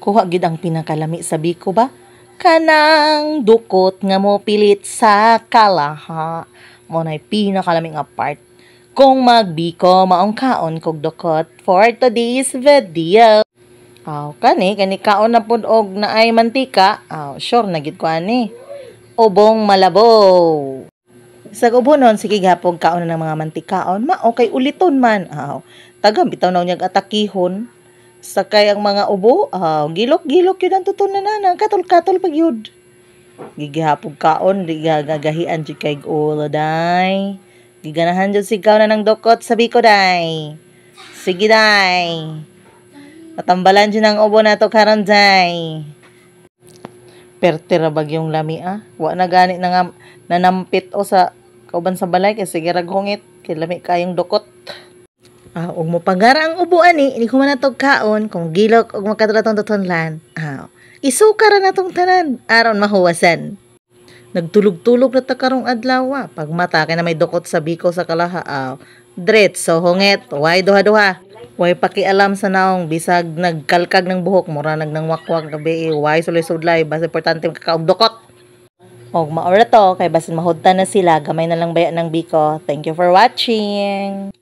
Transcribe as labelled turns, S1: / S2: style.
S1: Kuha gid ang pinakalami sa biko ba? Kanang dukot nga mo pilit sa kalaha. Mo na'y pinakalami nga part. Kung magbiko maong kaon kog dukot for today's video. Kani kaon na pud og naay mantika. Sure na gid ko ani. Ubong malabaw. Sa ubonon sige gapog kaon ng mga mantikaon, okay uliton man. Tagam bitaw na unyag atakihon. Sakay ang mga ubo, gilok-gilok yun ang tutunan na, katol-katol pag yun. Gigihapog kaon, di gagahian jud kay ulo, day. Giganahan jud sigaw na ng dukot sa biko, day. Sige, day. Patambalan jud ang ubo na to karon, day. Pertira bagyong lami, Wa na gani na nga nanampit o sa kauban sa balay, kasi giraghungit, kay lami kayong dukot. Ug mo pagara ang ubo ani, ini ko man natog kaon kung gilok ug makadratong tutunlan. Isukara natong tanan aron mahuwasan. Nagtulog-tulog na ta karong adlaw. Pag mata kay na may dukot sa biko sa kalaha. Diretso hungit, way duha-duha. Way pakialam sa naong bisag nagkalkag ng buhok, mura nang wakwak gabi, way sulay-sudlay, basta importante makakaog dukot. Og maora to kay basin mahudtan na sila, gamay na lang baya ng biko. Thank you for watching.